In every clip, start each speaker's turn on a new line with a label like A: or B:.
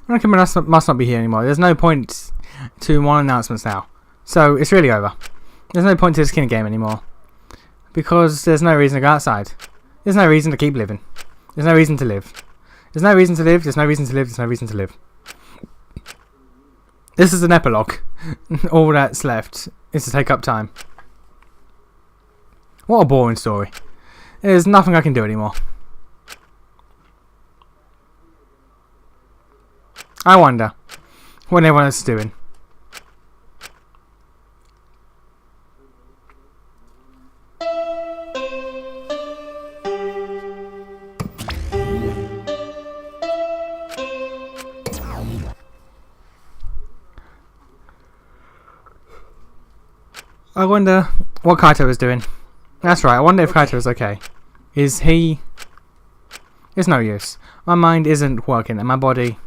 A: Monica must not be here anymore. There's no point to more announcements now. So it's really over. There's no point to this kind of game anymore. Because there's no reason to go outside. There's no reason to keep living. There's no reason to live. There's no reason to live. There's no reason to live. There's no reason to live. This is an epilogue. All that's left is to take up time. What a boring story. There's nothing I can do anymore. I wonder what everyone else is doing. I wonder what Kaito is doing. That's right, I wonder if Kaito is okay. Is he... It's no use. My mind isn't working and my body...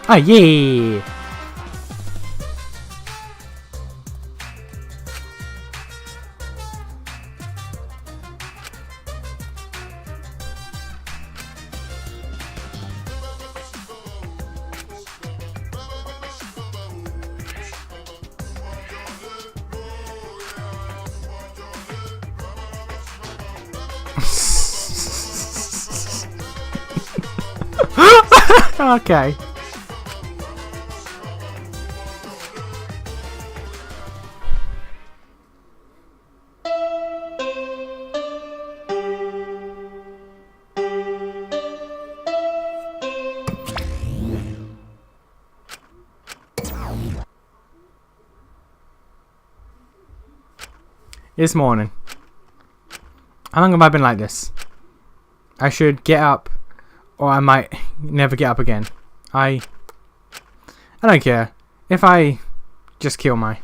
A: Oh yeah! Okay. It's morning. How long have I been like this? I should get up, or I might never get up again. I don't care. If I just kill my...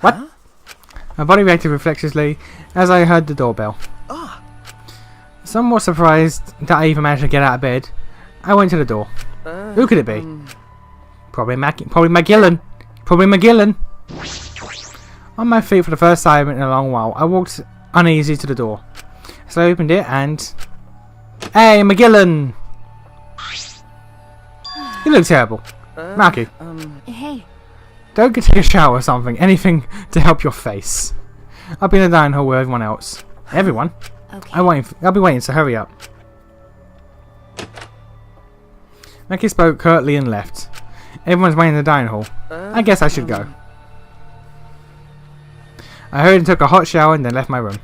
A: What? Huh? My body reacted reflexively as I heard the doorbell. Oh. Somewhat surprised that I even managed to get out of bed, I went to the door. Who could it be? Probably McGillen. Probably McGillen. On my feet for the first time in a long while, I walked uneasy to the door. So I opened it and... Hey, McGillen! You look terrible. Maki.
B: Hey.
A: Don't go take a shower or something. Anything to help your face. I'll be in the dining hall with everyone else. Everyone?
B: Okay.
A: I'll be waiting, so hurry up. Maki spoke curtly and left. Everyone's waiting in the dining hall. I guess I should go. I hurried and took a hot shower and then left my room.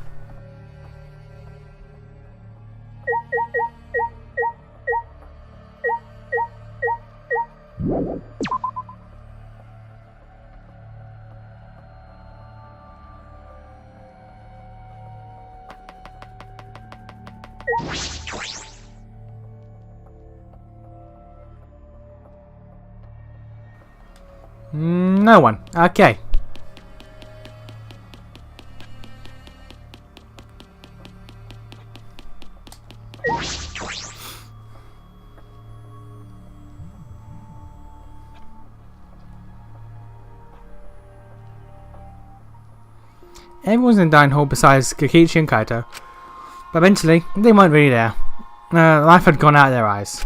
A: No one. Okay. Everyone's in the dining hall besides Kokichi and Kaito. But eventually, they weren't really there. Life had gone out of their eyes.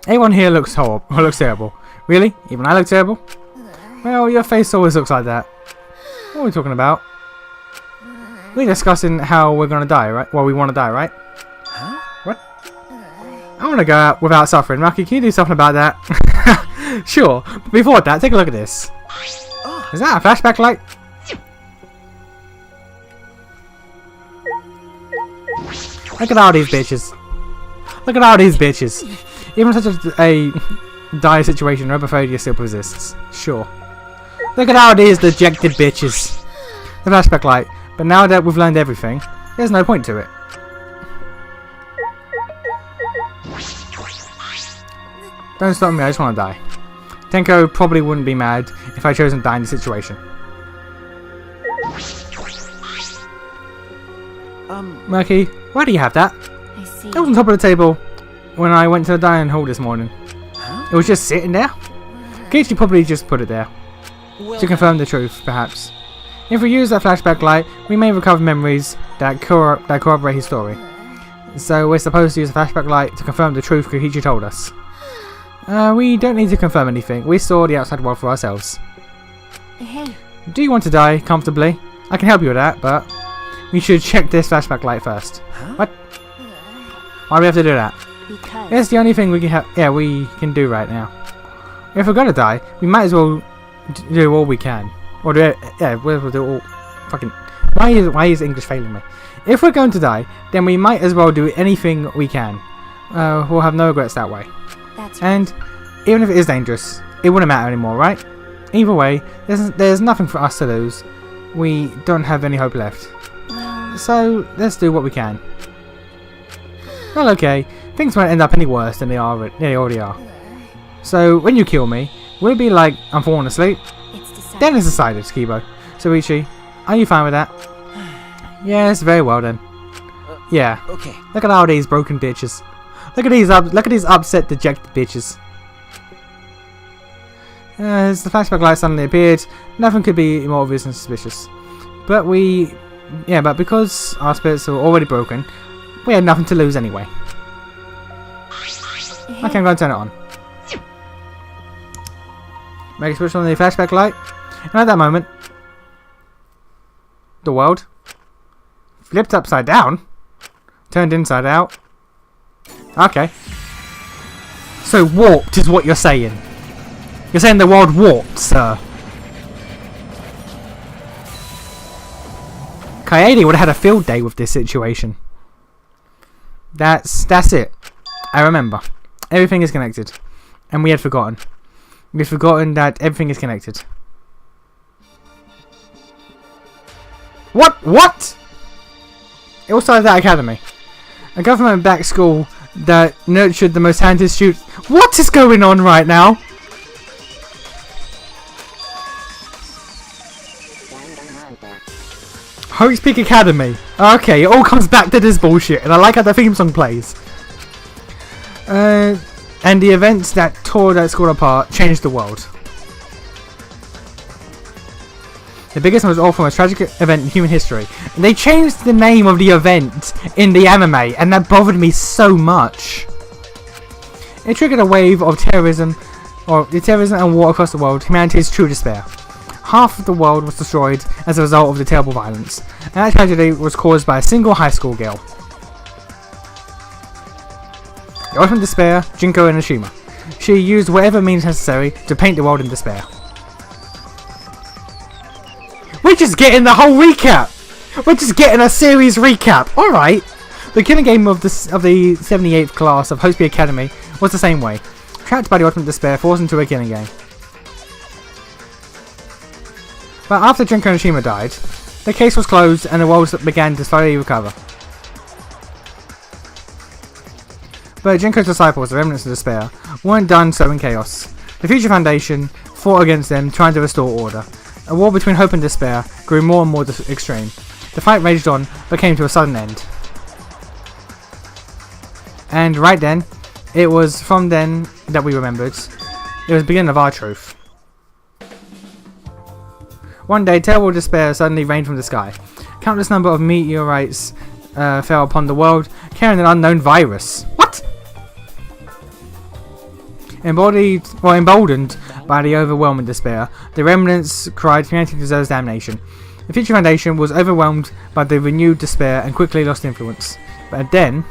A: Everyone here looks horrible. Looks terrible. Really? Even I look terrible? Well, your face always looks like that. What are we talking about? We're discussing how we're gonna die, right? Well, we want to die, right? Huh? What? I want to go out without suffering. Maki, can you do something about that? Sure. But before that, take a look at this. Is that a flashback light? Look at all these bitches. Look at all these bitches. Even in such a dire situation, Robophobia still persists. Sure. Look at all these dejected bitches. The flashback light. But now that we've learned everything, there's no point to it. Don't stop me, I just want to die. Tenko probably wouldn't be mad if I chose to die in this situation. Murky, why do you have that?
B: I see.
A: It was on top of the table when I went to the dining hall this morning. Huh? It was just sitting there. Kichi probably just put it there. To confirm the truth, perhaps. If we use that flashback light, we may recover memories that corroborate his story. So we're supposed to use the flashback light to confirm the truth Kokichi told us. We don't need to confirm anything. We saw the outside world for ourselves.
B: Hey.
A: Do you want to die comfortably? I can help you with that, but we should check this flashback light first.
C: Huh?
A: What? Why do we have to do that?
B: Because
A: It's the only thing we can we can do right now. If we're gonna die, we might as well do all we can. Or do we'll do all. Fucking. Why is English failing me? If we're going to die, then we might as well do anything we can. We'll have no regrets that way.
B: that's right.
A: And even if it is dangerous, it wouldn't matter anymore, right? Either way, there's nothing for us to lose. We don't have any hope left.
B: Well,
A: So let's do what we can. Well, okay. Things won't end up any worse than they already are. So when you kill me, will it be like I'm falling asleep?
B: it's decided.
A: Then it's decided, Skibo. So Ichi, are you fine with that? Yes, very well then. Yeah.
C: Okay.
A: Look at all these broken bitches. Look at these upset, dejected bitches. As the flashback light suddenly appeared, nothing could be more obvious and suspicious. But because our spirits are already broken, we had nothing to lose anyway.
B: Hey.
A: Okay, I'm going to turn it on. Make a switch on the flashback light, and at that moment, the world flipped upside down, turned inside out. Okay. So warped is what you're saying. You're saying the world warped, sir. Kaede would have had a field day with this situation. That's it. I remember. Everything is connected. And we had forgotten. We'd forgotten that everything is connected. What? It all started at that academy. A government-backed school that nurtured the most talented students. What is going on right now? Hope's Peak Academy. Okay, it all comes back to this bullshit, and I like how the theme song plays. And the events that tore that school apart changed the world. The biggest one was all from a tragic event in human history. And they changed the name of the event in the anime, and that bothered me so much. It triggered a wave of terrorism and war across the world, humanity's true despair. Half of the world was destroyed as a result of the terrible violence, and that tragedy was caused by a single high school girl. The ultimate despair, Junko Enoshima. She used whatever means necessary to paint the world in despair. We're just getting the whole recap! We're just getting a series recap! Alright! The killing game of the 78th class of Hope Academy was the same way. Trapped by the ultimate despair, forced into a killing game. But after Junko Enoshima died, the case was closed and the world began to slowly recover. But Junko's disciples, the remnants of despair, weren't done sowing chaos. The Future Foundation fought against them, trying to restore order. A war between hope and despair grew more and more extreme. The fight raged on, but came to a sudden end. And right then, it was from then that we remembered. It was the beginning of our truth. One day, terrible despair suddenly rained from the sky. Countless number of meteorites fell upon the world, carrying an unknown virus. What? Emboldened by the overwhelming despair, the remnants cried, humanity deserves damnation. The Future Foundation was overwhelmed by the renewed despair and quickly lost influence. But then,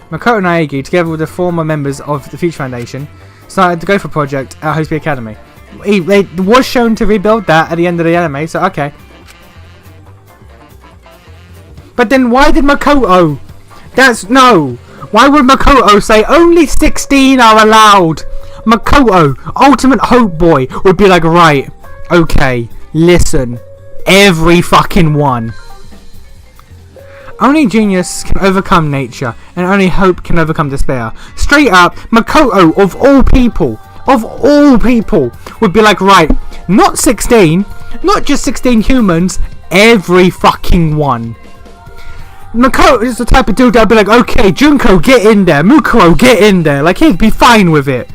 A: Makoto Naegi, together with the former members of the Future Foundation, started to go for a project at Hope Academy. They was shown to rebuild that at the end of the anime, so okay. But then why did Makoto? Why would Makoto say only 16 are allowed? Makoto, ultimate hope boy, would be like, right, okay, listen, every fucking one. Only genius can overcome nature, and only hope can overcome despair. Straight up, Makoto, of all people, would be like, right, not 16, not just 16 humans, every fucking one. Makoto is the type of dude that'd be like, okay, Junko, get in there, Mukuro, get in there, like, he'd be fine with it.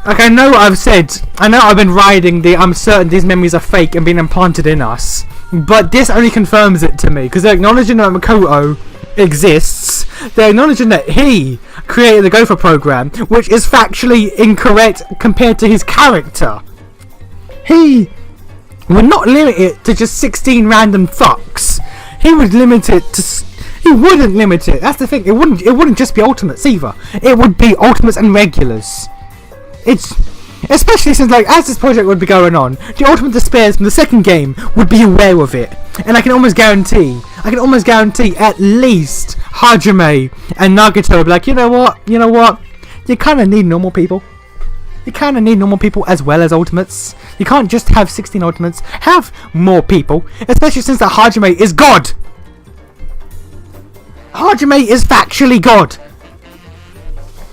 A: Like, I know what I've said. I know I've been riding the I'm certain these memories are fake and being implanted in us. But this only confirms it to me. Because they're acknowledging that Makoto exists. They're acknowledging that he created the Gopher program, which is factually incorrect compared to his character. He would not limit it to just 16 random fucks. He would limit it to... He wouldn't limit it. That's the thing. It wouldn't just be ultimates either. It would be ultimates and regulars. It's especially since, like, as this project would be going on, the ultimate despairs from the second game would be aware of it, and I can almost guarantee at least Hajime and Nagato will be like, you know what, you kind of need normal people. You kind of need normal people as well as ultimates. You can't just have 16 ultimates. Have more people, especially since that Hajime is God. Hajime is factually God.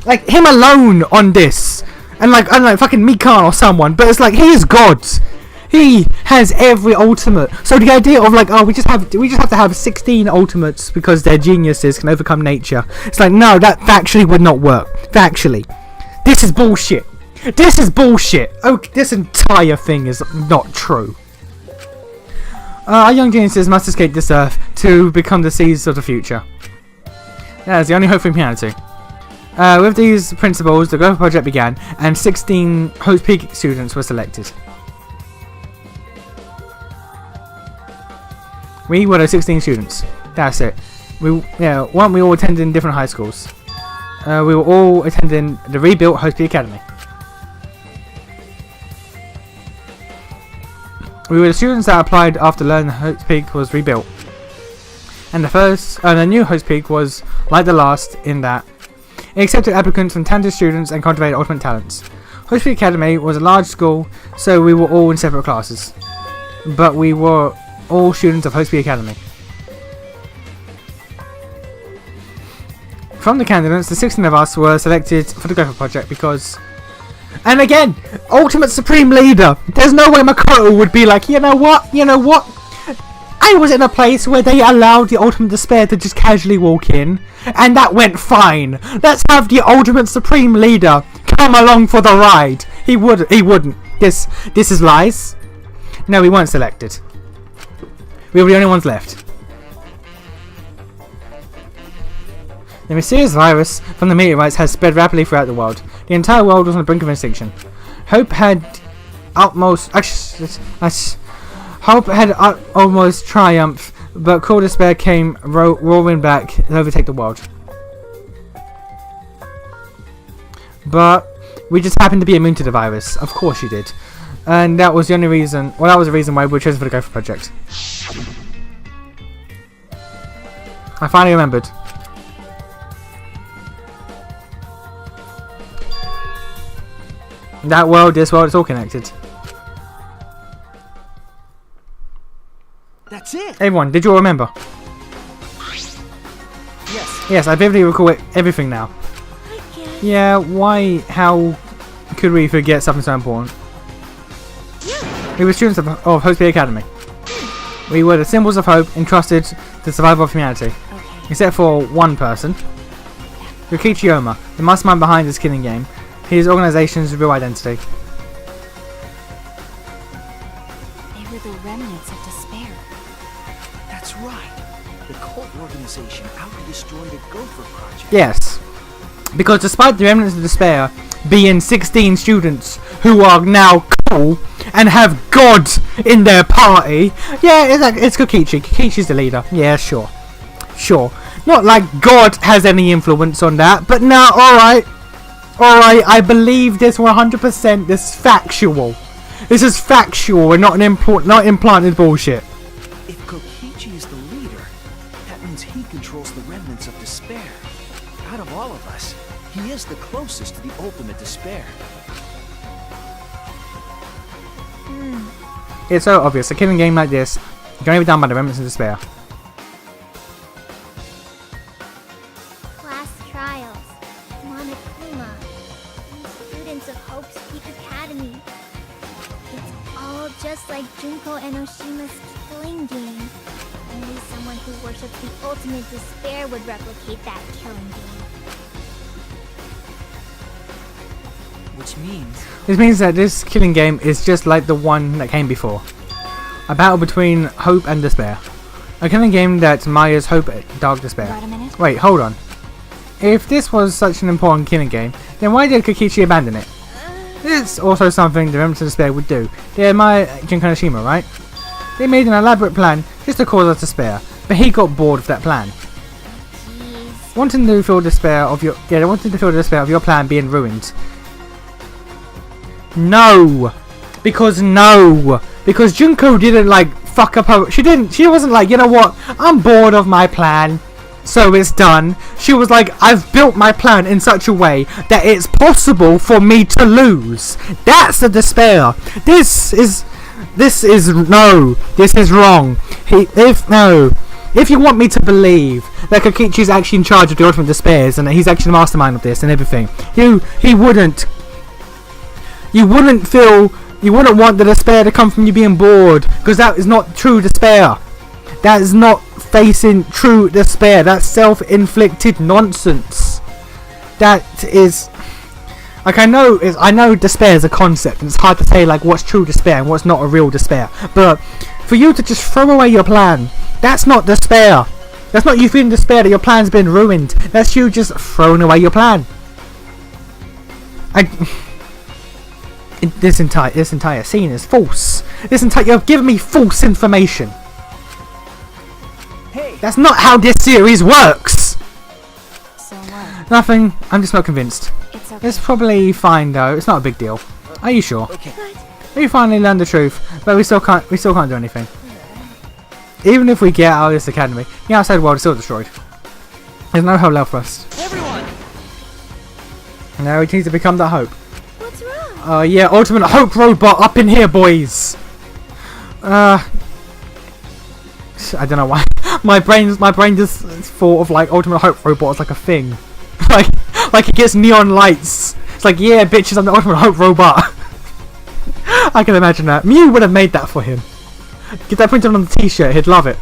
A: Like, him alone on this. And like, I don't know, fucking Mikan or someone, but it's like, he is God. He has every ultimate. So the idea of like, oh, we just have to have 16 ultimates because they're geniuses, can overcome nature. It's like, no, that factually would not work. Factually. This is bullshit. This is bullshit. Oh, this entire thing is not true. Our young geniuses must escape this earth to become the seeds of the future. That is the only hope for humanity. With these principles, the Gopher project began, and 16 Hope's Peak students were selected. We were the 16 students. That's it. Weren't we all attending different high schools? We were all attending the rebuilt Hope's Peak Academy. We were the students that applied after learning Hope's Peak was rebuilt. And the new Hope's Peak was like the last in that it accepted applicants from talented students and cultivated ultimate talents. Hope's Peak Academy was a large school, so we were all in separate classes. But we were all students of Hope's Peak Academy. From the candidates, the 16 of us were selected for the Gopher project because... And again, Ultimate Supreme Leader. There's no way Makoto would be like, you know what? I was in a place where they allowed the Ultimate Despair to just casually walk in, and that went fine. Let's have the Ultimate Supreme Leader come along for the ride. He wouldn't. This is lies. No, we weren't selected. We were the only ones left. The mysterious virus from the meteorites has spread rapidly throughout the world. The entire world was on the brink of extinction. Hope had almost triumphed, but cruel despair came roaring back to overtake the world. But we just happened to be immune to the virus. Of course you did. And that was the only reason, well, that was the reason why we were chosen for the Gopher project. I finally remembered. That world, this world, it's all connected.
C: That's it.
A: Everyone, did you all remember?
C: Yes.
A: Yes, I vividly recall everything now. Yeah, why? How could we forget something so important? We were students of Hope's Peak Academy. We were the symbols of hope entrusted to the survival of humanity. Except for one person. Rikichi Oma, the mastermind behind this killing game. His organization's real identity.
B: They were the remnants of despair.
C: That's right. The cult organization out to destroy the Gopher project.
A: Yes. Because despite the remnants of despair being 16 students who are now cool and have God in their party, yeah, it's Kokichi. Kokichi's the leader. Yeah, sure. Not like God has any influence on that, but nah, alright, I believe this 100%. This is factual. This is factual and not implanted bullshit.
C: If Kokichi is the leader, that means he controls the remnants of despair. Out of all of us, he is the closest to the ultimate despair.
A: It's so obvious. A killing game like this can only be done by the remnants of despair.
D: Class trials. Monokuma. Students of Hope's Peak Academy. It's all just like Junko Enoshima's killing game. Only someone who worships the ultimate despair would replicate that killing game.
E: Which means...
A: This means that this killing game is just like the one that came before. A battle between hope and despair. A killing game that Maya's hope and dark despair.
B: Got a minute?
A: Wait, hold on. If this was such an important killing game, then why did Kokichi abandon it? It's also something the Remnants of Despair would do. They're Maya Junko Enoshima, right? They made an elaborate plan just to cause us despair, but he got bored of that plan.
D: Jeez.
A: Wanting to feel despair of your the despair of your plan being ruined. No, because Junko didn't like fuck up her. She wasn't like, you know what? I'm bored of my plan, so it's done. She was like, I've built my plan in such a way that it's possible for me to lose. That's the despair. This is wrong. If you want me to believe that Kokichi's actually in charge of the Ultimate Despairs and that he's actually the mastermind of this and everything, you wouldn't want the despair to come from you being bored, because that is not true despair. That is not facing true despair. That's self-inflicted nonsense. That is like, I know despair is a concept and it's hard to say like what's true despair and what's not a real despair, but for you to just throw away your plan, that's not despair. That's not you feeling despair that your plan's been ruined. That's you just throwing away your plan. This entire scene is false. You're giving me false information.
C: Hey,
A: That's not how this series works.
B: So what?
A: Nothing. I'm just not convinced.
B: It's okay.
A: It's probably fine though. It's not a big deal. Are you sure?
C: okay.
A: We finally learned the truth, but we still can't do anything. Even if we get out of this academy, the outside world is still destroyed. There's no hell left for us.
C: Everyone!
A: Now we need to become that hope.
D: What's wrong?
A: Yeah, Ultimate Hope Robot up in here, boys. I don't know why. my brain just thought of like Ultimate Hope Robot as like a thing. like it gets neon lights. It's like, yeah, bitches, I'm the Ultimate Hope Robot. I can imagine that. Mew would have made that for him. Get that printed on the t-shirt, he'd love it.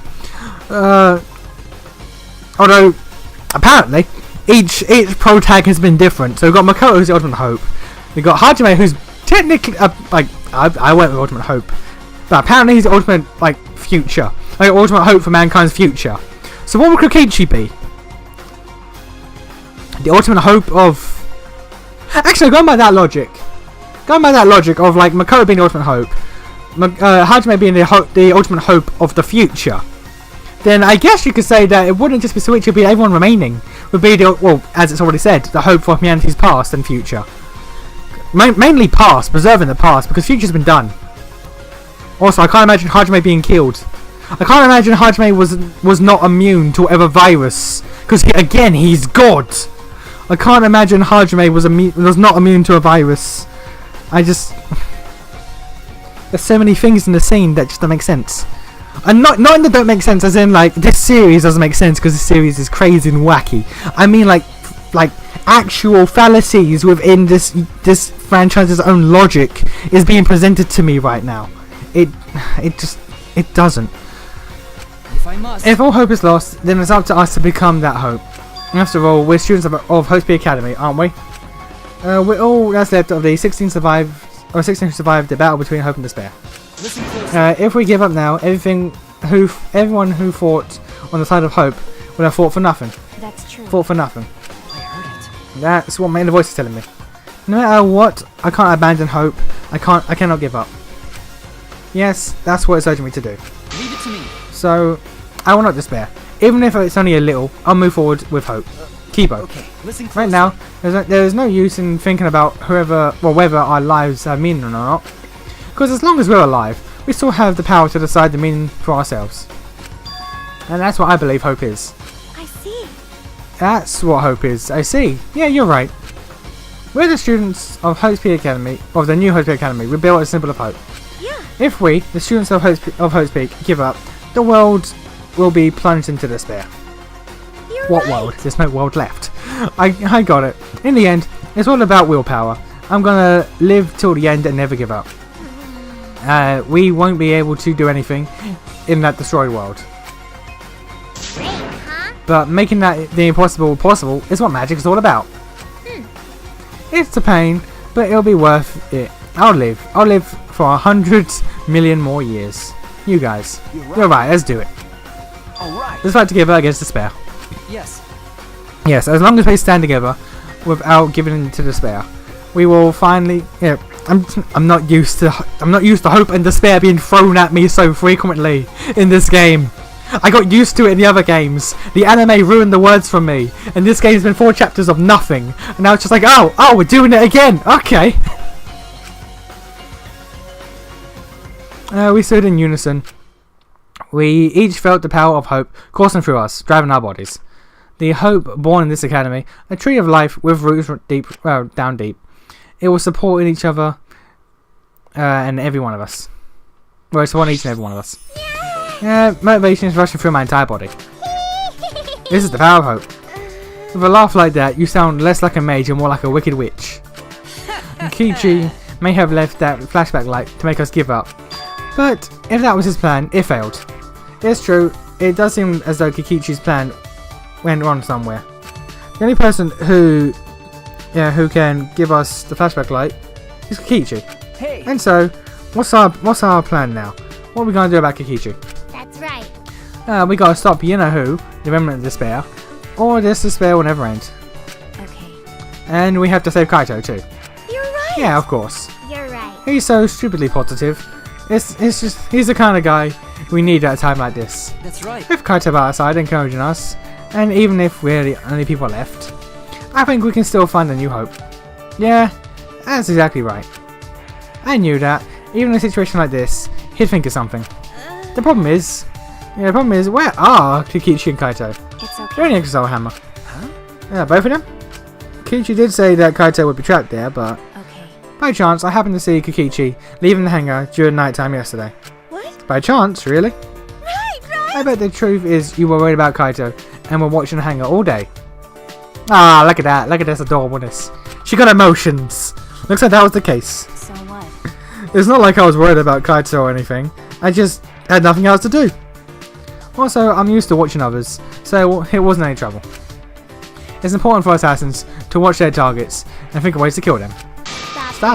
A: Although, apparently, each pro tag has been different. So we've got Makoto, who's the Ultimate Hope. We've got Hajime, who's technically, I went with Ultimate Hope. But apparently he's the Ultimate, future. Like, Ultimate Hope for mankind's future. So what would Kokichi be? The Ultimate Hope of... Actually, going by that logic of, Makoto being the Ultimate Hope, Hajime being the Ultimate Hope of the future, then I guess you could say that it wouldn't just be Switch, it would be everyone remaining. Would be as it's already said, the hope for humanity's past and future. Mainly past, preserving the past, because future's been done. Also, I can't imagine Hajime being killed. I can't imagine Hajime was not immune to whatever virus, because again, he's God. I can't imagine Hajime was not immune to a virus. There's so many things in the scene that just don't make sense. And not in that don't make sense as in like this series doesn't make sense because this series is crazy and wacky. I mean like actual fallacies within this franchise's own logic is being presented to me right now. It doesn't. If all hope is lost, then it's up to us to become that hope. After all, we're students of Hope Speed Academy, aren't we? We're all that's left of the 16 who survived the battle between hope and despair. If we give up now, everyone who fought on the side of hope would have fought for nothing.
B: That's true.
A: Fought for nothing.
C: I heard it.
A: That's what my inner voice is telling me. No matter what, I can't abandon hope. I cannot give up. Yes, that's what it's urging me to do.
C: Leave it to me.
A: So, I will not despair. Even if it's only a little, I'll move forward with hope. Kibo.
C: Okay, listen closely.
A: Right now, there's no use in thinking about whether our lives have meaning or not. Because as long as we're alive, we still have the power to decide the meaning for ourselves. And that's what I believe hope is.
D: I see.
A: That's what hope is. I see. Yeah, you're right. We're the students of Hope Speed Academy, of the new Hope Speed Academy. We built a symbol of hope.
D: Yeah.
A: If we, the students of Hope Speed, give up, the world will be plunged into despair.
D: You're
A: What
D: right.
A: world? There's no world left. I got it. In the end, it's all about willpower. I'm gonna live till the end and never give up. We won't be able to do anything in that destroyed world.
D: Great, huh?
A: But making that the impossible possible is what magic is all about. It's a pain, but it'll be worth it. I'll live for 100 million more years. You guys, you're right. Let's do it.
C: Alright.
A: Let's fight together against despair.
C: Yes.
A: Yes, as long as we stand together without giving in to despair, we will finally. Yeah, I'm not used to hope and despair being thrown at me so frequently in this game. I got used to it in the other games. The anime ruined the words from me, and this game's been 4 chapters of nothing, and now it's just like, oh, we're doing it again. Okay. We stood in unison. We each felt the power of hope coursing through us, driving our bodies. The hope born in this academy, a tree of life with roots down deep. It was supporting each other and every one of us. Well, it's supporting each and every one of us. Motivation is rushing through my entire body. This is the power of hope. With a laugh like that, you sound less like a mage and more like a wicked witch. Kichi may have left that flashback light to make us give up. But if that was his plan, it failed. It's true, it does seem as though Kikichi's plan went wrong somewhere. The only person who can give us the flashback light is Kikichi.
C: Hey.
A: And so, what's our plan now? What are we gonna do about Kikichi?
D: That's right.
A: We gotta stop you know who, the Remnant of Despair, or this despair will never end.
B: Okay.
A: And we have to save Kaito too.
D: You're right.
A: Yeah, of course.
D: You're right.
A: He's so stupidly positive. It's just he's the kind of guy we need at a time like this.
C: That's right.
A: With Kaito by our side encouraging us, and even if we're the only people left, I think we can still find a new hope. Yeah, that's exactly right. I knew that, even in a situation like this, he'd think of something. The problem is, where are Kikichi and Kaito?
B: It's okay.
A: They're in the Exile Hammer.
C: Huh?
A: Yeah, both of them? Kikichi did say that Kaito would be trapped there, but
B: Okay.
A: by chance I happened to see Kikichi leaving the hangar during nighttime yesterday.
D: What?
A: By chance, really?
D: Right, right.
A: I bet the truth is you were worried about Kaito and were watching the hangar all day. Ah, look at that. Look at this adorableness. She got emotions. Looks like that was the case.
B: So what?
A: It's not like I was worried about Kaito or anything. I just had nothing else to do. Also, I'm used to watching others, so it wasn't any trouble. It's important for assassins to watch their targets and think of ways to kill them.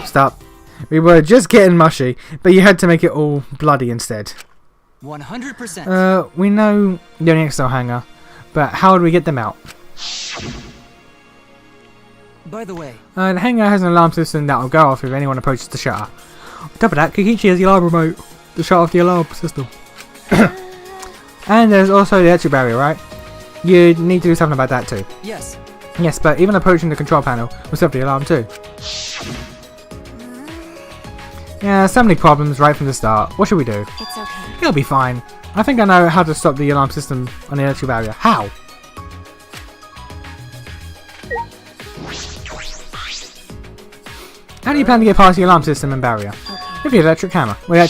A: Stop. We were just getting mushy, but you had to make it all bloody instead.
C: 100%.
A: We know the only exile hangar, but how do we get them out?
C: By the way,
A: The hangar has an alarm system that will go off if anyone approaches the shutter. On top of that, Kikichi has the alarm remote to shut off the alarm system. And there's also the electric barrier, right? You need to do something about that too.
C: yes.
A: Yes, but even approaching the control panel will set the alarm too. Yeah, so many problems right from the start. What should we do?
B: It's okay.
A: It'll be fine. I think I know how to stop the alarm system on the electric barrier. How? How do you plan to get past the alarm system and barrier?
B: Okay.
A: With the electric hammer. Well,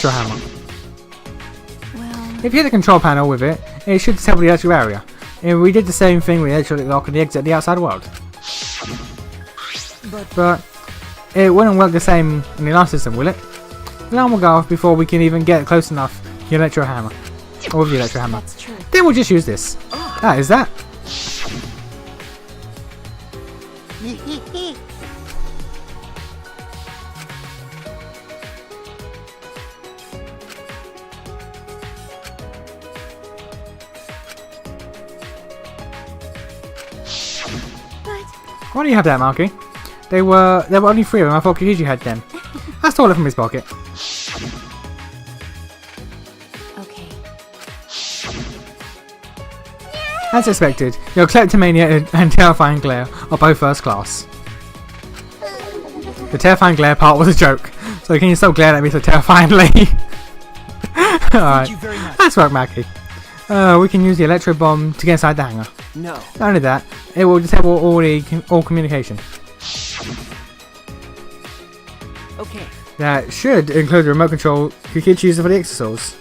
B: Well,
A: if you hit the control panel with it, it should disable the electric barrier. And we did the same thing with the electric lock and the exit at the outside world. But it wouldn't work the same in the alarm system, will it? The alarm will go off before we can even get close enough to the electro hammer. Or with the electro hammer.
B: that's true.
A: Then we'll just use this. That is that. Why do you have that, Marky? There were only 3 of them. I thought Kikichi had them. I stole it from his pocket.
B: Okay.
A: As expected, your kleptomania and terrifying glare are both first class. The terrifying glare part was a joke, so can you stop glaring at me so terrifyingly?
C: Thank
A: Alright,
C: you very much.
A: that's right, Mackie. We can use the electro bomb to get inside the hangar.
C: No.
A: Not only that, it will disable all communication.
C: Okay.
A: That should include the remote control Kikichi uses for the exosols.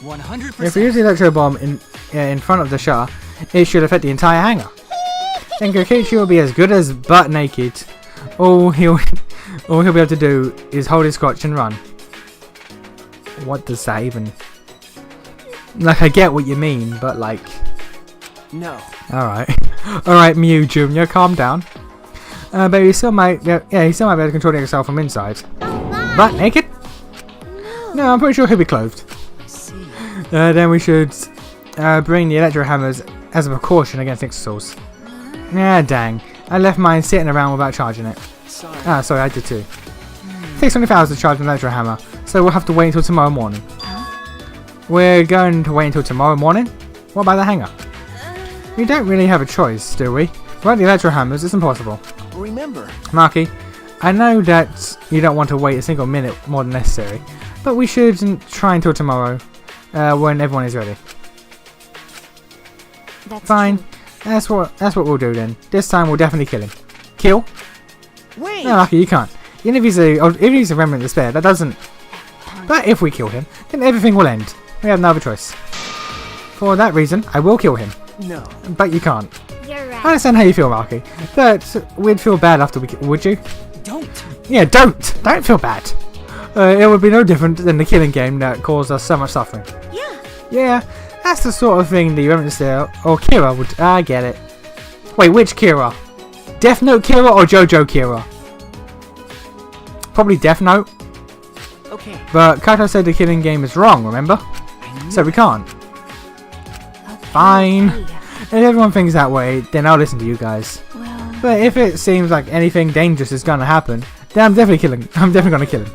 C: 100%.
A: If we use the electro bomb in front of the shutter, it should affect the entire hangar. Then Kikichi will be as good as butt naked. All he'll be able to do is hold his crotch and run. What does that even? Like, I get what you mean, but like,
C: No.
A: alright. Alright, Mew Jr., calm down. But he still might, he still might be able to control himself from inside. But naked? No, I'm pretty sure he'll be clothed.
C: I see.
A: Then we should bring the electro hammers as a precaution against Ixasols. Yeah, dang. I left mine sitting around without charging it.
C: Sorry.
A: Ah, sorry, I did too. It takes 24 hours to charge an electro hammer, so we'll have to wait until tomorrow morning. We're going to wait until tomorrow morning? What about the hangar? We don't really have a choice, do we? Without the electro hammers, it's impossible.
C: Remember,
A: Marky, I know that you don't want to wait a single minute more than necessary, but we should try until tomorrow, when everyone is ready.
B: That's
A: Fine.
B: true.
A: That's what we'll do then. This time we'll definitely kill him. Kill?
C: wait.
A: No, Marky, you can't. Even if he's a remnant of despair, that doesn't. But if we kill him, then everything will end. We have no other choice. For that reason, I will kill him.
C: No.
A: But you can't.
D: You're
A: I
D: right.
A: understand how you feel, Marky. But we'd feel bad after we would you?
C: Don't.
A: Yeah, don't feel bad. It would be no different than the killing game that caused us so much suffering.
D: Yeah.
A: Yeah, that's the sort of thing the Remnant Slayer or Kira would. I get it. Wait, which Kira? Death Note Kira or JoJo Kira? Probably Death Note.
C: Okay.
A: But Kaito said the killing game is wrong, remember?
C: I knew
A: So we can't.
B: Okay,
A: Fine.
B: okay.
A: If everyone thinks that way, then I'll listen to you guys.
B: Well,
A: But if it seems like anything dangerous is gonna happen, then I'm definitely gonna kill him.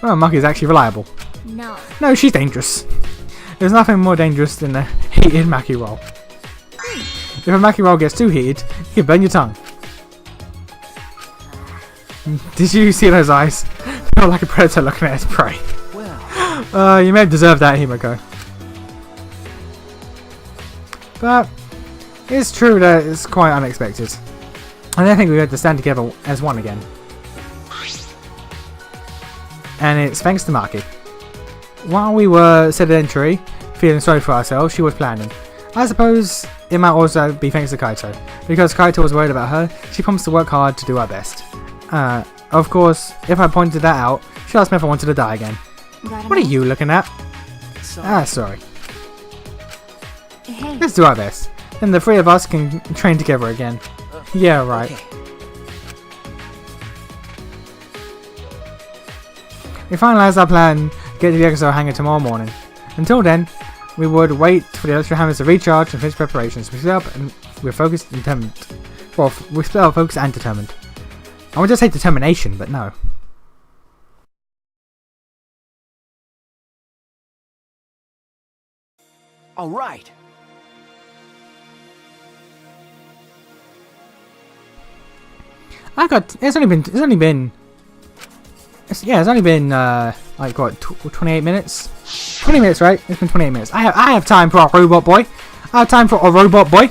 A: Well, Marky's actually reliable.
D: No.
A: No, she's dangerous. There's nothing more dangerous than a heated Maki roll. If a Maki roll gets too heated, you can burn your tongue. Did you see those eyes? They look like a predator looking at its prey.
C: Well,
A: You may have deserved that, Himiko. But it's true that it's quite unexpected. I don't think we had to stand together as one again. And it's thanks to Maki. While we were sedentary, feeling sorry for ourselves, she was planning. I suppose it might also be thanks to Kaito. Because Kaito was worried about her, she promised to work hard to do our best. Of course, if I pointed that out, she asked me if I wanted to die again.
B: got
A: What are
B: enough?
A: you looking at?
C: sorry.
A: Sorry.
B: Hey,
A: Let's do our best. Then the three of us can train together again. Yeah, right.
C: Okay.
A: We finalised our plan to get to the Exo hangar tomorrow morning. Until then, we would wait for the electro hammers to recharge and finish preparations. We split up and we're focused and determined. Well, we split up focused and determined. I would just say determination, but no.
C: All right.
A: It's only been like what, 28 minutes? 20 minutes, right? It's been 28 minutes. I have time for a robot boy. I have time for a robot boy.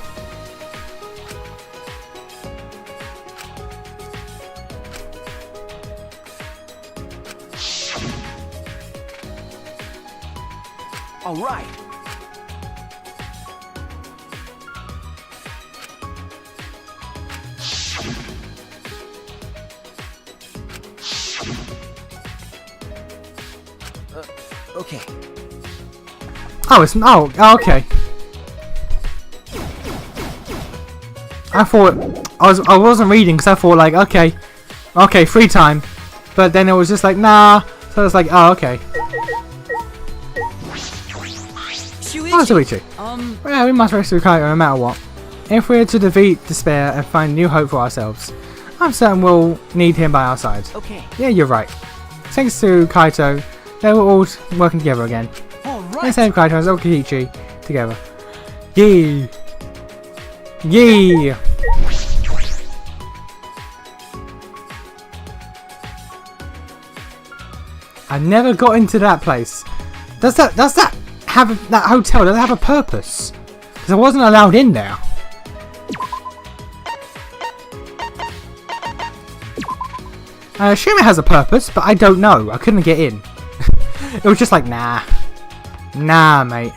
C: All right. Okay.
A: Okay. I thought I wasn't reading because I thought like okay, free time, but then it was just like nah. So it's like okay. Oh, Suichi. Yeah, we must rescue Kaito no matter what. If we're to defeat despair and find new hope for ourselves, I'm certain we'll need him by our side.
C: Okay.
A: Yeah, you're right. Thanks to Kaito, they were all working together again.
C: All
A: Let's
C: right.
A: save Kaito and Okiichi together. Yee! Yee! I never got into that place. Does that have that hotel? Does it have a purpose? Because I wasn't allowed in there. I assume it has a purpose, but I don't know. I couldn't get in. It was just like, nah. Nah, mate.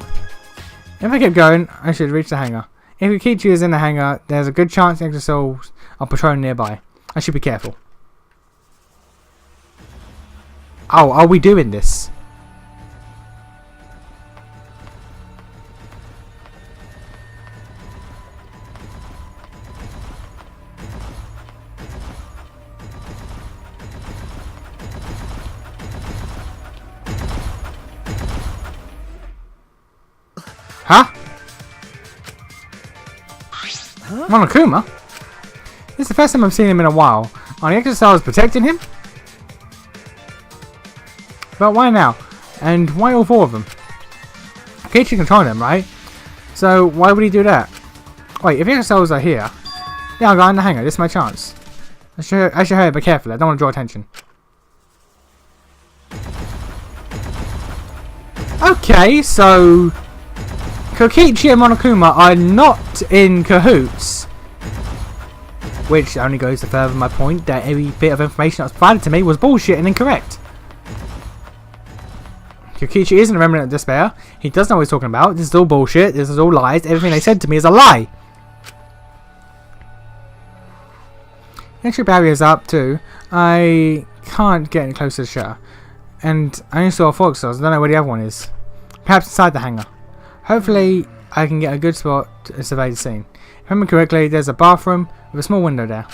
A: If I keep going, I should reach the hangar. If Ukichi is in the hangar, there's a good chance the Exo are patrolling nearby. I should be careful. Oh, are we doing this? Huh? Monokuma? This is the first time I've seen him in a while. Are the exiles protecting him? But why now? And why all 4 of them? Kokichi controlling them, right? So why would he do that? Wait, if the exiles are here... Yeah, I'll go in the hangar. This is my chance. I should hurry, but carefully. I don't want to draw attention. Okay, so... Kokichi and Monokuma are not in cahoots. Which only goes to further my point that every bit of information that was provided to me was bullshit and incorrect. Kokichi isn't a remnant of despair. He doesn't know what he's talking about. This is all bullshit. This is all lies. Everything they said to me is a lie. Entry barrier's up too. I can't get any closer to the shutter. And I only saw 4 exiles. I don't know where the other one is. Perhaps inside the hangar. Hopefully I can get a good spot to survey the scene. If I remember correctly, there's a bathroom with a small window there.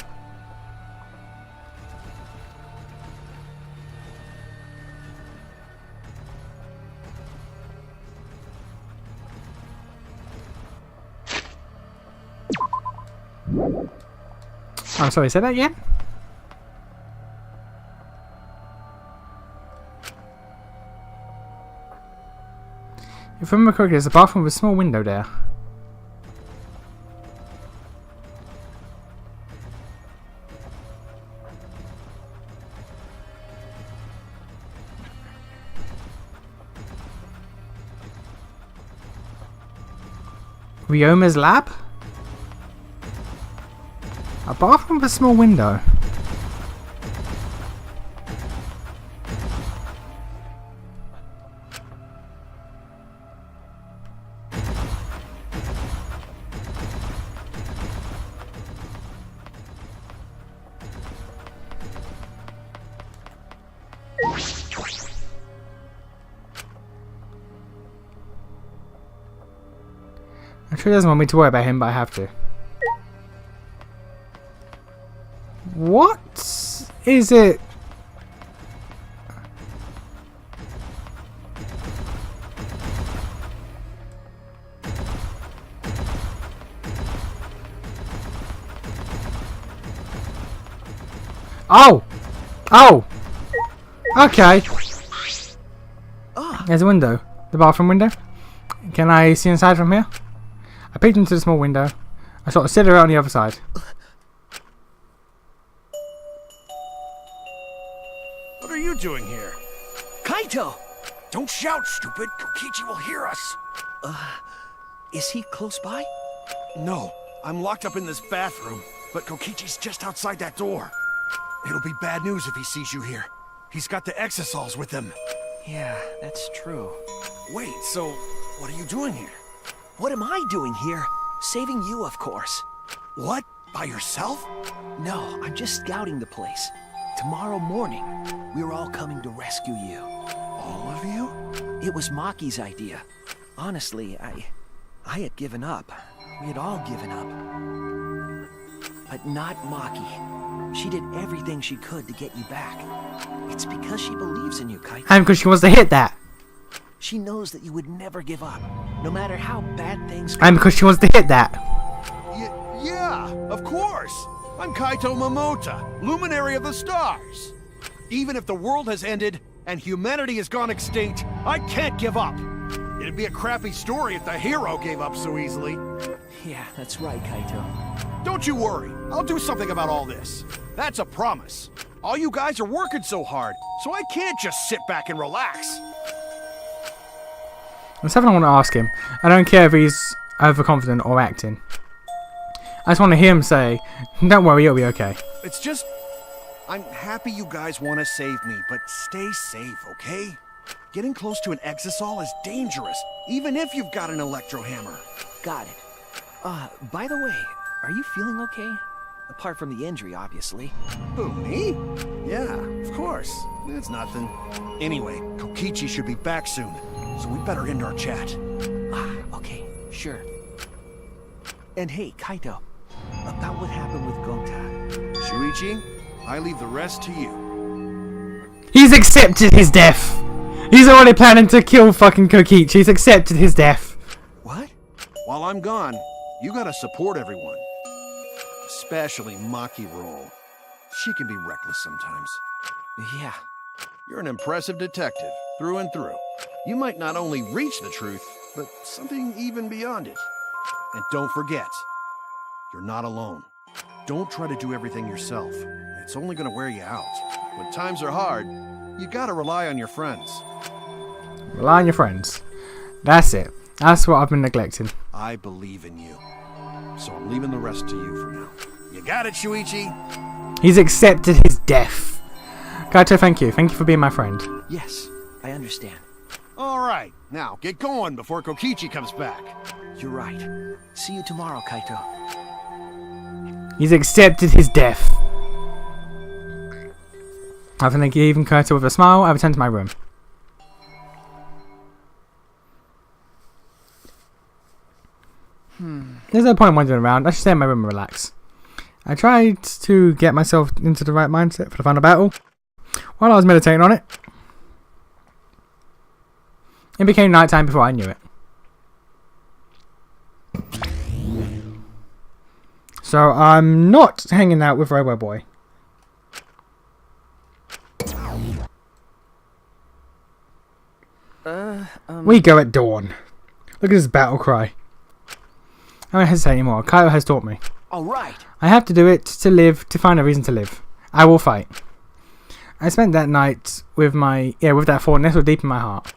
A: I'm sorry, say that again? If I remember correctly, there's a bathroom with a small window there. Ryoma's lab? A bathroom with a small window. I'm sure he doesn't want me to worry about him, but I have to. What is it? Oh! Oh! Okay. There's a window. The bathroom window. Can I see inside from here? I peeked into the small window. I sort of sit around on the other side.
C: What are you doing here? Kaito!
E: Don't shout, stupid. Kokichi will hear us.
C: Is he close by?
E: No, I'm locked up in this bathroom, but Kokichi's just outside that door. It'll be bad news if he sees you here. He's got the exosols with him.
C: Yeah, that's true.
E: Wait, so what are you doing here?
C: What am I doing here? Saving you, of course.
E: What? By yourself?
C: No, I'm just scouting the place. Tomorrow morning, we're all coming to rescue you.
E: All of you?
C: It was Maki's idea. Honestly, I had given up. We had all given up. But not Maki. She did everything she could to get you back. It's because she believes in you, Kaito.
A: And because she wants to hit that.
C: She knows that you would never give up, no matter how bad things go.
A: And because she wants to hit that.
E: Yeah, of course. I'm Kaito Momota, luminary of the stars. Even if the world has ended and humanity has gone extinct, I can't give up. It'd be a crappy story if the hero gave up so easily.
C: Yeah, that's right, Kaito.
E: Don't you worry. I'll do something about all this. That's a promise. All you guys are working so hard, so I can't just sit back and relax.
A: There's something I want to ask him. I don't care if he's overconfident or acting. I just want to hear him say, "Don't worry, it'll be okay."
E: It's just... I'm happy you guys want to save me, but stay safe, okay? Getting close to an exisol is dangerous, even if you've got an electro hammer.
C: Got it. By the way, are you feeling okay? Apart from the injury, obviously.
E: Who, me? Yeah, of course. It's nothing. Anyway, Kokichi should be back soon, so we better end our chat.
C: Okay, sure. And hey, Kaito, about what happened with Gonta.
E: Shuichi, I leave the rest to you.
A: He's accepted his death. He's already planning to kill fucking Kokichi. He's accepted his death.
C: What?
E: While I'm gone, you gotta support everyone. Especially Maki Roll. She can be reckless sometimes.
C: Yeah.
E: You're an impressive detective, through and through. You might not only reach the truth, but something even beyond it. And don't forget, you're not alone. Don't try to do everything yourself. It's only gonna wear you out. When times are hard, you gotta rely on your friends.
A: Rely on your friends. That's it. That's what I've been neglecting.
E: I believe in you. So I'm leaving the rest to you for now. You got it, Shuichi?
A: He's accepted his death. Kaito, thank you. Thank you for being my friend.
C: Yes, I understand.
E: All right, now get going before Kokichi comes back.
C: You're right. See you tomorrow, Kaito.
A: He's accepted his death. After leaving Kaito with a smile, I return to my room. There's no point in wandering around. I should stay in my room and relax. I tried to get myself into the right mindset for the final battle. While I was meditating on it, it became nighttime before I knew it. So I'm not hanging out with Robo Boy. We go at dawn. Look at this battle cry. I won't hesitate anymore. Kaito has taught me.
C: All right.
A: I have to do it to live, to find a reason to live. I will fight. I spent that night with that thought nestled deep in my heart.